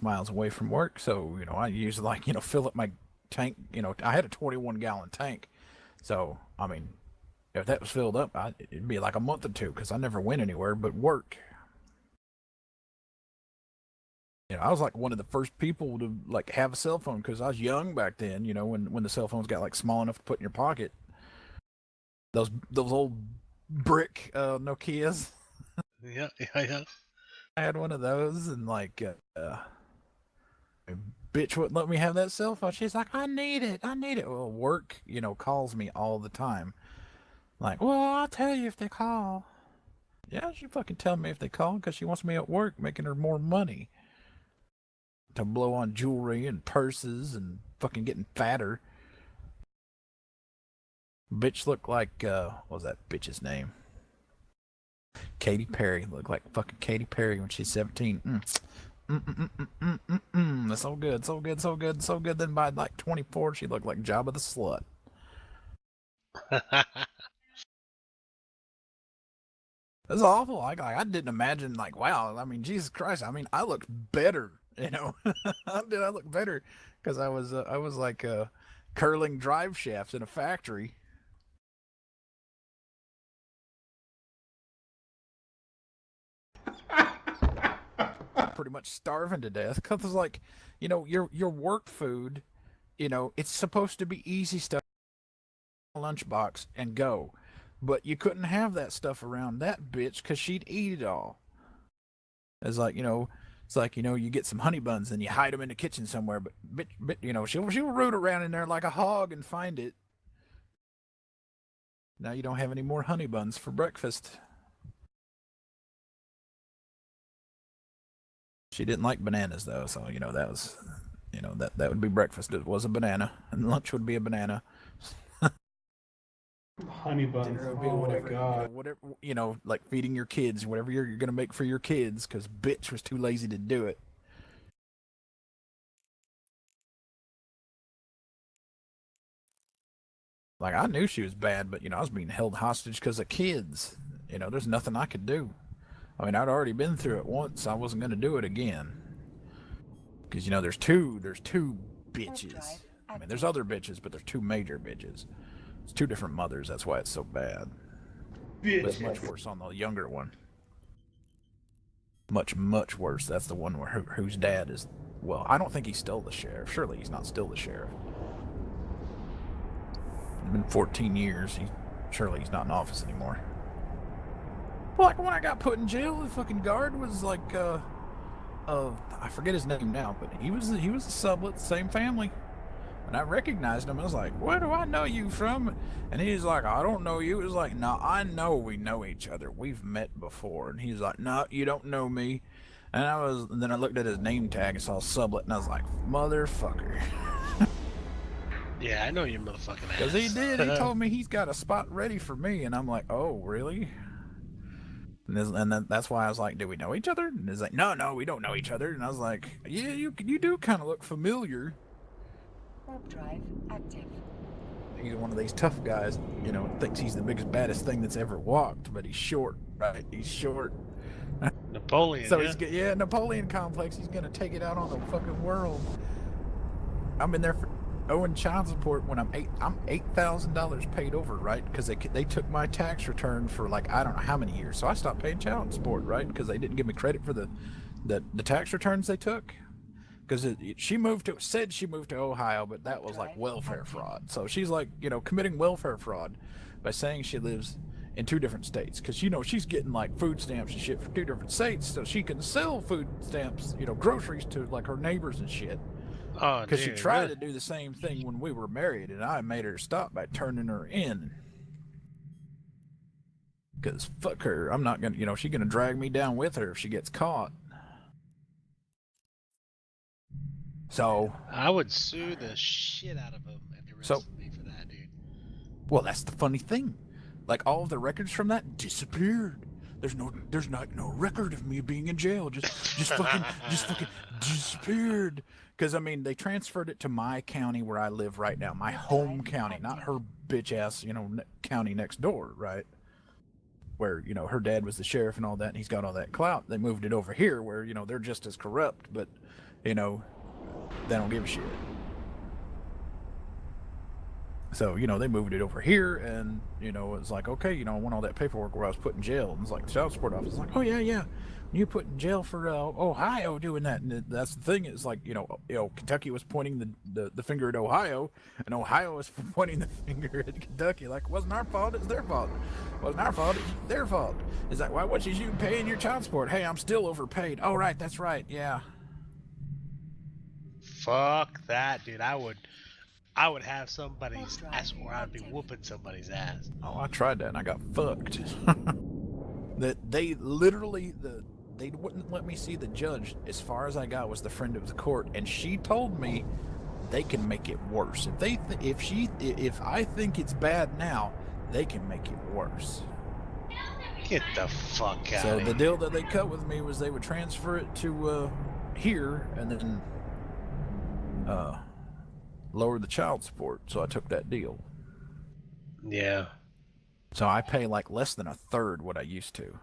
miles away from work, so I usually like fill up my tank. I had a 21-gallon tank, so I mean, if that was filled up, it'd be like a month or two because I never went anywhere but work. I was like one of the first people to like have a cell phone because I was young back then. When the cell phones got like small enough to put in your pocket. Those old brick Nokias. Yeah, yeah, yeah. I had one of those, and like bitch wouldn't let me have that cell phone. She's like, I need it. I need it. Well, work, calls me all the time. Like, well, I'll tell you if they call. Yeah, she fucking tell me if they call because she wants me at work, making her more money to blow on jewelry and purses and fucking getting fatter. Bitch looked like what was that bitch's name? Katy Perry. Looked like fucking Katy Perry when she's 17. That's so good, so good, so good, so good. Then by like 24, she looked like Jabba the Slut. That's awful. I didn't imagine, like, wow. I mean, Jesus Christ. I mean, I looked better. How did I look better? Because I was like curling drive shafts in a factory. Pretty much starving to death. Because it's like, your work food, it's supposed to be easy stuff. Lunchbox and go. But you couldn't have that stuff around that bitch because she'd eat it all. It's like, you get some honey buns and you hide them in the kitchen somewhere, but she'll root around in there like a hog and find it. Now you don't have any more honey buns for breakfast. She didn't like bananas though, so that was, that would be breakfast. It was a banana, and lunch would be a banana. Honey buns. Dinner would be Oh whatever, my god. whatever, like feeding your kids, whatever you're gonna make for your kids, because bitch was too lazy to do it. Like I knew she was bad, but I was being held hostage because of kids. There's nothing I could do. I mean, I'd already been through it once. I wasn't gonna do it again. Because there's two bitches. I mean, there's other bitches, but there's two major bitches. It's two different mothers. That's why it's so bad. But it's much worse on the younger one. Much, much worse. That's the one whose dad is. Well, I don't think he's still the sheriff. Surely he's not still the sheriff. It's been 14 years. Surely he's not in office anymore. Like when I got put in jail, the fucking guard was like, I forget his name now, but he was a sublet, same family. And I recognized him. I was like, where do I know you from? And he's like, I don't know you. It was like, no, I know we know each other. We've met before. And he's like, no, you don't know me. And then I looked at his name tag and saw sublet, and I was like, motherfucker. Yeah, I know you motherfucking ass. Because he did. He told me he's got a spot ready for me. And I'm like, oh, really? And then that's why I was like, do we know each other? And he's like, no, we don't know each other. And I was like, yeah, you do kind of look familiar. Warp drive active. He's one of these tough guys, thinks he's the biggest, baddest thing that's ever walked, but he's short, right? He's short. Napoleon. So yeah. Napoleon complex. He's gonna take it out on the fucking world. I'm in there for owing child support when I'm $8,000 paid over, right? Because they took my tax return for like I don't know how many years, so I stopped paying child support, right? Because they didn't give me credit for the tax returns they took. Because said she moved to Ohio, but that was like welfare fraud. So she's like, committing welfare fraud by saying she lives in two different states. Because, she's getting like food stamps and shit from two different states. So she can sell food stamps, groceries to like her neighbors and shit. Oh, Because she tried really? to do the same thing when we were married, and I made her stop by turning her in. Because fuck her. I'm not going to, she's going to drag me down with her if she gets caught. So I would sue the shit out of him if he arrested me for that, dude. Well, that's the funny thing. Like all of the records from that disappeared. There's not no record of me being in jail. Just fucking disappeared. Because I mean, they transferred it to my county where I live right now, my home county, not her bitch ass, county next door, right? Where her dad was the sheriff and all that, and he's got all that clout. They moved it over here where they're just as corrupt, but you know, they don't give a shit. So, you know, they moved it over here, and, you know, it's like, okay, you know, I want all that paperwork where I was put in jail. And it's like, the child support office is like, oh, yeah. You put in jail for Ohio doing that. And that's the thing. It's like, you know, Kentucky was pointing the finger at Ohio, and Ohio was pointing the finger at Kentucky. Like, it wasn't our fault, it's their fault. It wasn't our fault, it's their fault. It's like, why wasn't you paying your child support? Hey, I'm still overpaid. Oh, right, that's right, yeah. Fuck that, dude. I would have somebody's ass, or I'd be whooping somebody's ass. Oh, I tried that and I got fucked. That they literally they wouldn't let me see the judge. As far as I got was the friend of the court, and she told me they can make it worse. If I think it's bad now, they can make it worse. Get the fuck out So of here. the deal that they cut with me was they would transfer it to here and then lower the child support. So I took that deal. Yeah. So I pay like less than a third what I used to.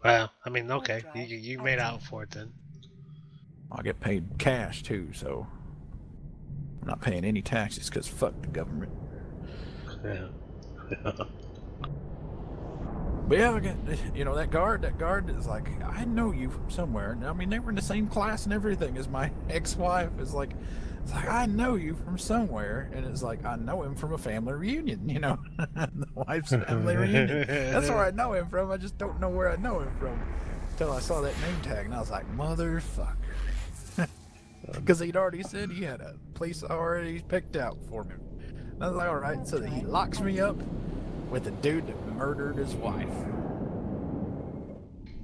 Well, I mean, okay. You made out for it then. I get paid cash too, so I'm not paying any taxes because fuck the government. Yeah. But yeah, you know, that guard is like, I know you from somewhere. I mean, they were in the same class and everything as my ex-wife. It's like, I know you from somewhere. And it's like, I know him from a family reunion, you know, the wife's family reunion. That's where I know him from. I just don't know where I know him from until I saw that name tag. And I was like, motherfucker. Because he'd already said he had a place already picked out for me. And I was like, all right. So he locks me up with a dude that murdered his wife.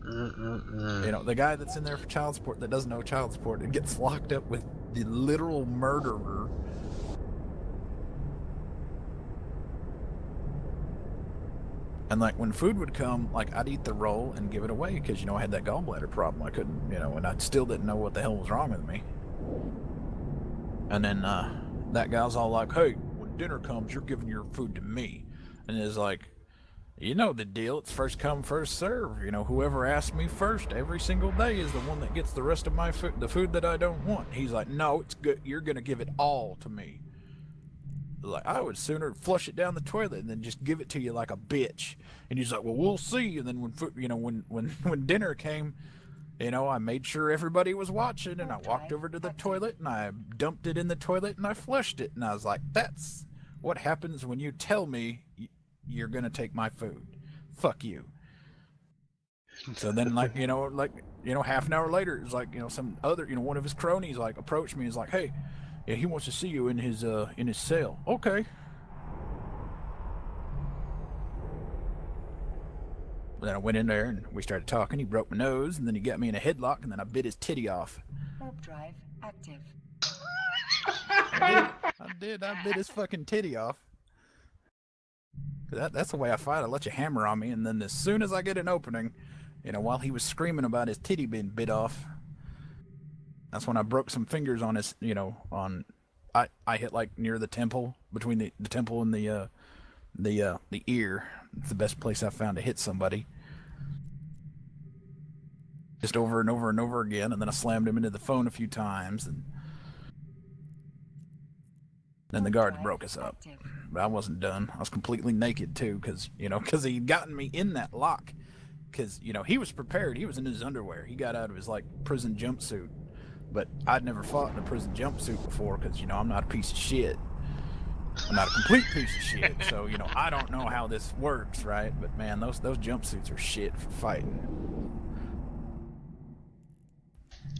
You know, the guy that's in there for child support that doesn't know child support and gets locked up with the literal murderer. And like when food would come, like I'd eat the roll and give it away because, you know, I had that gallbladder problem. I couldn't, you know, and I still didn't know what the hell was wrong with me. And then that guy's all like, hey, when dinner comes, you're giving your food to me. And it's like, you know the deal. It's first come, first serve. You know, whoever asks me first every single day is the one that gets the rest of my food, the food that I don't want. He's like, no, it's good. You're going to give it all to me. Like, I would sooner flush it down the toilet than just give it to you like a bitch. And he's like, well, we'll see. And then when food, you know, when dinner came, you know, I made sure everybody was watching, and I walked over to the toilet and I dumped it in the toilet and I flushed it. And I was like, that's what happens when you tell me you're going to take my food. Fuck you. So then, like, you know, half an hour later, it's like, you know, some other, you know, one of his cronies, like, approached me and is like, hey, yeah, he wants to see you in his cell. Okay. Then I went in there and we started talking. He broke my nose, and then he got me in a headlock, and then I bit his titty off. Warp drive active. I did. I bit his fucking titty off. That's the way I fight. I let you hammer on me, and then as soon as I get an opening, you know, while he was screaming about his titty being bit off, that's when I broke some fingers on his, you know, I hit like near the temple, between the temple and the ear. It's the best place I've found to hit somebody. Just over and over and over again, and then I slammed him into the phone a few times, and then the guards broke us up. But I wasn't done. I was completely naked too, because he'd gotten me in that lock. Because, you know, he was prepared. He was in his underwear. He got out of his, like, prison jumpsuit. But I'd never fought in a prison jumpsuit before because, you know, I'm not a piece of shit. I'm not a complete piece of shit. So, you know, I don't know how this works, right? But, man, those jumpsuits are shit for fighting.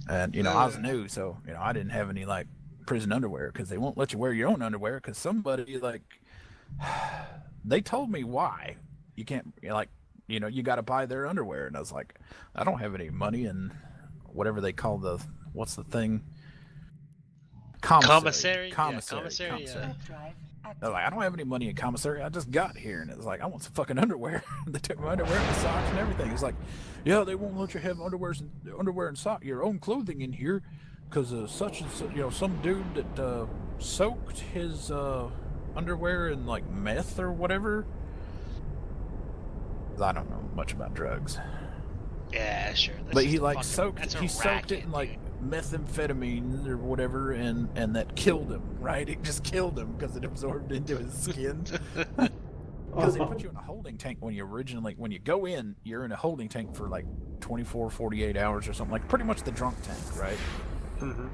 And, you know, I was new, so, you know, I didn't have any, like, prison underwear because they won't let you wear your own underwear because somebody, like, they told me why. You can't, like, you know, you got to buy their underwear. And I was like, I don't have any money in whatever they call the, what's the thing? Commissary. Commissary. Yeah. They're like, I don't have any money in commissary. I just got here. And it was like, I want some fucking underwear. They took my underwear and socks and everything. It's like, yeah, they won't let you have underwear and socks, your own clothing in here. Because such and such, you know, some dude that soaked his underwear in like meth or whatever. I don't know much about drugs. Yeah, sure. But he like soaked it in like methamphetamine or whatever, and that killed him. Right? It just killed him because it absorbed into his skin. Because they put you in a holding tank when you go in, you're in a holding tank for like 24, 48 hours or something, like pretty much the drunk tank, right? Mm-hmm.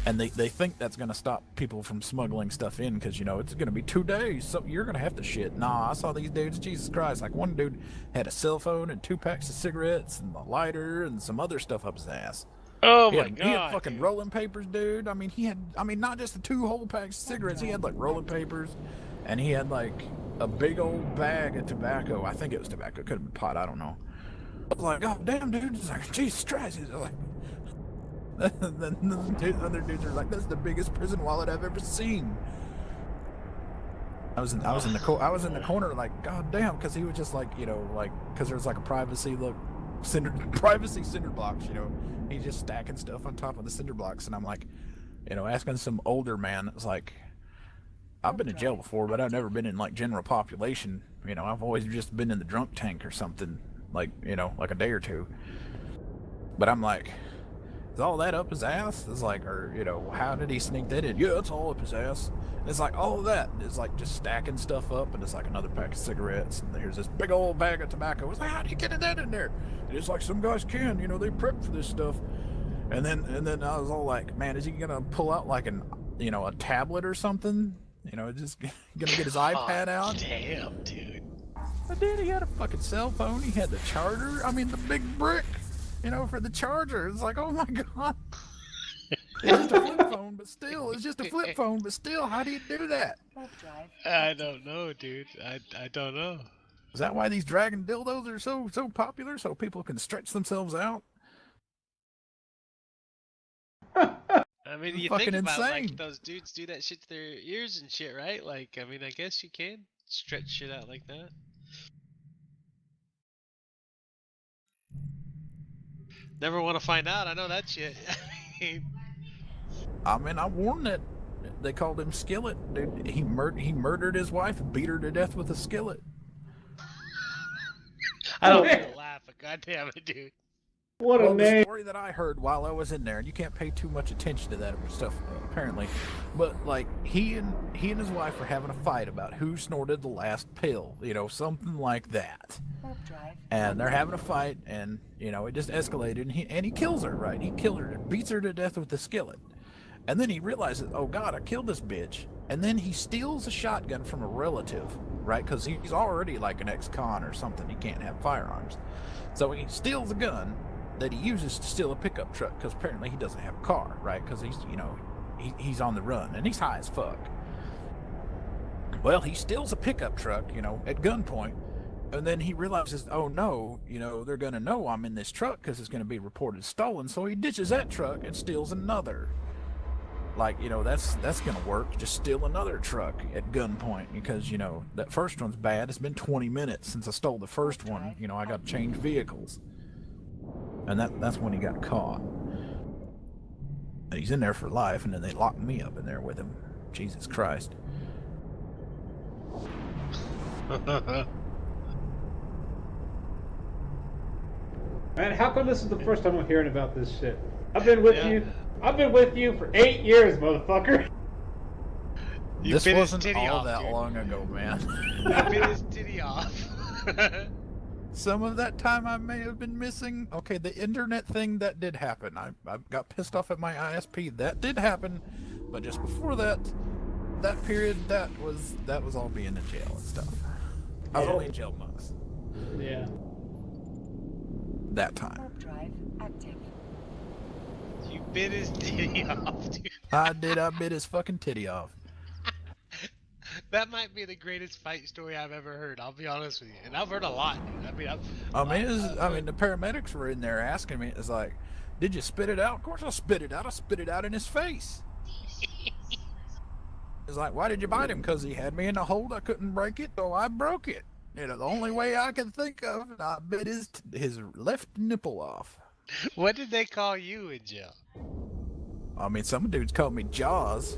And they think that's going to stop people from smuggling stuff in because, you know, it's going to be 2 days, so you're going to have to shit. Nah, I saw these dudes, Jesus Christ. Like, one dude had a cell phone and 2 packs of cigarettes and a lighter and some other stuff up his ass. Oh He my had god. fucking dude. rolling papers, dude. I mean, not just the 2 whole packs of cigarettes. He had, like, rolling papers, and he had, like, a big old bag of tobacco. I think it was tobacco. It could have been pot. I don't know. I was like, oh, damn, dude. It's like, Jesus Christ. He's like... then the other dudes are like, "That's the biggest prison wallet I've ever seen." I was in the corner like, God damn, because he was just like, you know, like, because there's like a privacy cinder blocks, you know. He's just stacking stuff on top of the cinder blocks, and I'm like, you know, asking some older man that's like, I've been in jail before, but I've never been in like general population. You know, I've always just been in the drunk tank or something, like, you know, like a day or two. But I'm like, is all that up his ass? It's like, or, you know, how did he sneak that in? Yeah, it's all up his ass. And it's like, all of that is like just stacking stuff up, and it's like another pack of cigarettes, and there's this big old bag of tobacco. It's like, how do you get that in there? And it's like, some guys can, you know, they prep for this stuff. And then I was all like, man, is he gonna pull out like a tablet or something? You know, just gonna get his iPad out? Damn, dude. But dude, he had a fucking cell phone. He had the charger. I mean, the big brick, you know, for the charger. It's like, oh my god. It's just a flip phone, but still, it's just a flip phone, but still, how do you do that? I don't know, dude. I don't know. Is that why these dragon dildos are so popular? So people can stretch themselves out? I mean, you Fucking think about insane. like those dudes do that shit to their ears and shit, right? Like, I mean, I guess you can stretch shit out like that. Never want to find out. I know that shit. I mean, I warned that. They called him Skillet. Dude, he murdered his wife and beat her to death with a skillet. I don't mean to laugh, but goddamn it, dude. What a Well, the name. story that I heard while I was in there, and you can't pay too much attention to that stuff, apparently, but like he and his wife were having a fight about who snorted the last pill, you know, something like that. And they're having a fight, and you know, it just escalated, and he kills her, right? He killed her, beats her to death with the skillet, and then he realizes, oh God, I killed this bitch, and then he steals a shotgun from a relative, right? Because he's already like an ex-con or something. He can't have firearms, so he steals a gun that he uses to steal a pickup truck, because apparently he doesn't have a car, right? Because he's, you know, he's on the run, and he's high as fuck. Well, he steals a pickup truck, you know, at gunpoint, and then he realizes, oh no, you know, they're going to know I'm in this truck because it's going to be reported stolen, so he ditches that truck and steals another. Like, you know, that's going to work. Just steal another truck at gunpoint, because, you know, that first one's bad. It's been 20 minutes since I stole the first one. You know, I got to change vehicles. And that's when he got caught. And he's in there for life, and then they locked me up in there with him. Jesus Christ. Man, how come this is the first time I'm hearing about this shit? I've been with you for 8 years, motherfucker. You This bit his wasn't titty all off, that dude. long ago, man. You bit his titty off. Some of that time I may have been missing. Okay, the internet thing, that did happen. I got pissed off at my ISP. That did happen. But just before that period, that was all being in jail and stuff. I was only in jail months. Yeah. That time. Drive active. You bit his titty off, dude. I bit his fucking titty off. That might be the greatest fight story I've ever heard. I'll be honest with you, and I've heard a lot, dude. I mean, the paramedics were in there asking me. It's like, did you spit it out? Of course, I spit it out. I spit it out in his face. It's like, why did you bite him? Because he had me in a hold. I couldn't break it, so I broke it. You know, the only way I could think of, I bit his left nipple off. What did they call you in jail? I mean, some dudes called me Jaws.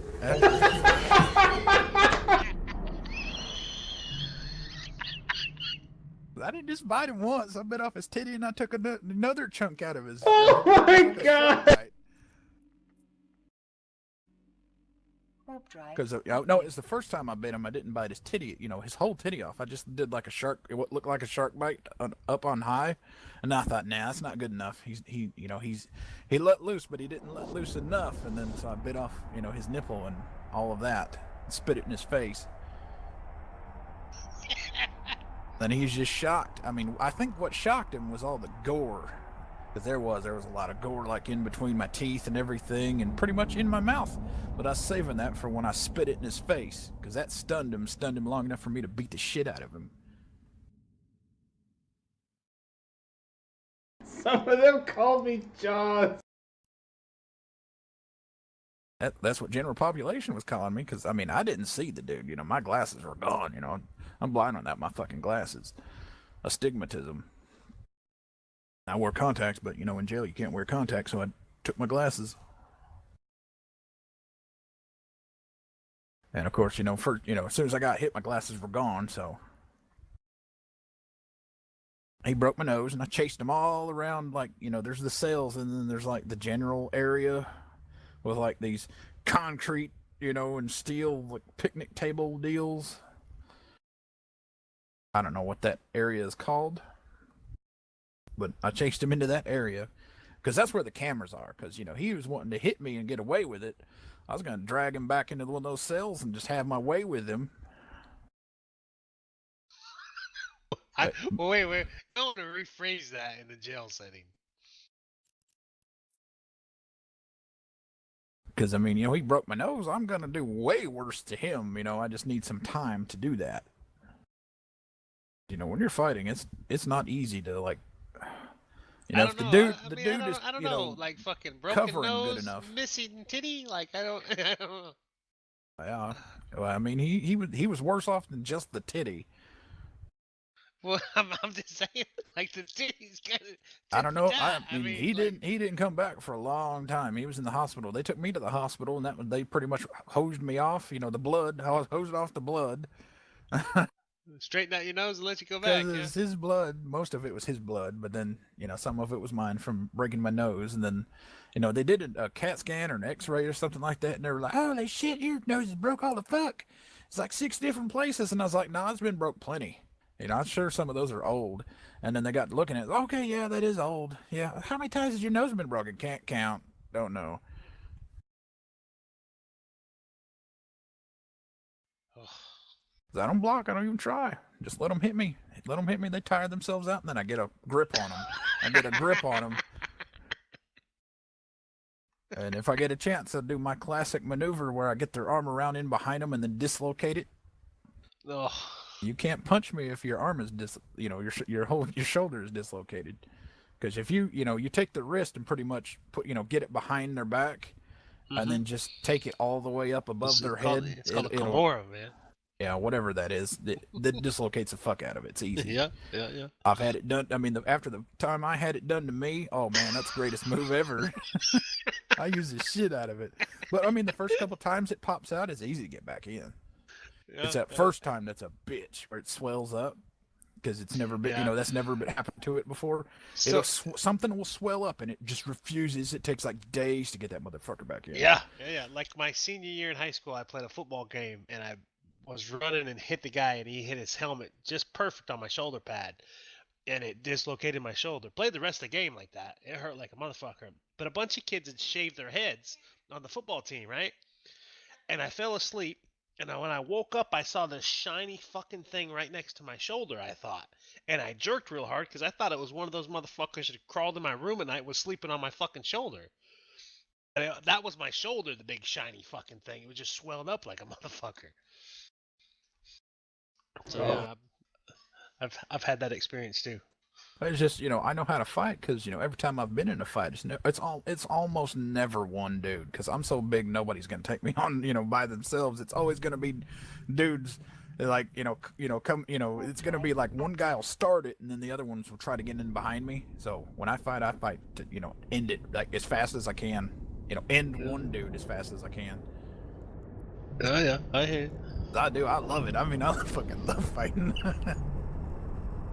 I didn't just bite him once. I bit off his titty and I took another chunk out of his. Oh my god! Warp drive. Because no, it's the first time I bit him. I didn't bite his titty, his whole titty off. I just did like a shark, what looked like a shark bite up on high, and I thought, nah, that's not good enough. He let loose, but he didn't let loose enough, and then so I bit off, his nipple and all of that, and spit it in his face. Then he's just shocked. I mean, I think what shocked him was all the gore. Because there was a lot of gore, like in between my teeth and everything, and pretty much in my mouth. But I was saving that for when I spit it in his face, because that stunned him long enough for me to beat the shit out of him. Some of them called me Jaws. That's what general population was calling me, because, I mean, I didn't see the dude. My glasses were gone, I'm blind on that, my fucking glasses. Astigmatism. I wore contacts, but, in jail you can't wear contacts, so I took my glasses. And, of course, as soon as I got hit, my glasses were gone, so... He broke my nose, and I chased him all around, like, there's the cells, and then there's, like, the general area with, like, these concrete, and steel, like, picnic table deals. I don't know what that area is called. But I chased him into that area because that's where the cameras are. Because, he was wanting to hit me and get away with it. I was going to drag him back into one of those cells and just have my way with him. Wait. I want to rephrase that in the jail setting. Because, I mean, he broke my nose. I'm going to do way worse to him. I just need some time to do that. When you're fighting, it's not easy to, like... if the dude is, I don't know, like fucking broken covering nose, good enough. missing titty, like I don't know. Yeah, well, I mean, he was worse off than just the titty. Well, I'm just saying, like the titty's kind of. I don't know. I mean, he didn't come back for a long time. He was in the hospital. They took me to the hospital, and they pretty much hosed me off. The blood. I was hosed off the blood. Straighten out your nose and let you go back. Because it's his blood. Most of it was his blood, but then, some of it was mine from breaking my nose. And then, they did a CAT scan or an x-ray or something like that, and they were like, holy shit, your nose is broke all the fuck. It's like 6 different places. And I was like, nah, it's been broke plenty. I'm sure some of those are old. And then they got looking at it. Okay, yeah, that is old. Yeah, how many times has your nose been broken? Can't count. Don't know. I don't block. I don't even try. Just let them hit me. They tire themselves out, and then I get a grip on them. And if I get a chance, I'll do my classic maneuver where I get their arm around in behind them and then dislocate it. Oh. You can't punch me if your arm is your shoulder is dislocated. Because if you take the wrist and pretty much get it behind their back, and then just take it all the way up above their head. It's called a Kimura, man. Yeah, whatever that is, that dislocates the fuck out of it. It's easy. Yeah. I've had it done. I mean, after the time I had it done to me, oh man, that's the greatest move ever. I use the shit out of it. But I mean, the first couple times it pops out, it's easy to get back in. It's that first time that's a bitch, where it swells up because it's never been, that's never been happened to it before. So, something will swell up and it just refuses. It takes like days to get that motherfucker back in. Yeah. Like my senior year in high school, I played a football game and I was running and hit the guy, and he hit his helmet just perfect on my shoulder pad, and it dislocated my shoulder. Played the rest of the game like that. It hurt like a motherfucker. But a bunch of kids had shaved their heads on the football team, right? And I fell asleep, and when I woke up, I saw this shiny fucking thing right next to my shoulder, I thought. And I jerked real hard because I thought it was one of those motherfuckers that crawled in my room at night was sleeping on my fucking shoulder. And that was my shoulder, the big shiny fucking thing. It was just swelled up like a motherfucker. So I've had that experience too. It's just I know how to fight because every time I've been in a fight, it's almost never one dude because I'm so big nobody's gonna take me on by themselves. It's always gonna be dudes like it's gonna be like one guy will start it and then the other ones will try to get in behind me. So when I fight to end it like as fast as I can. End one dude as fast as I can. Oh yeah, I hear you. I do. I love it. I mean, I fucking love fighting.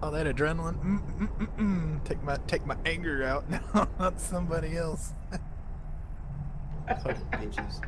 All that adrenaline. Take my anger out now on somebody else. Fucking bitches.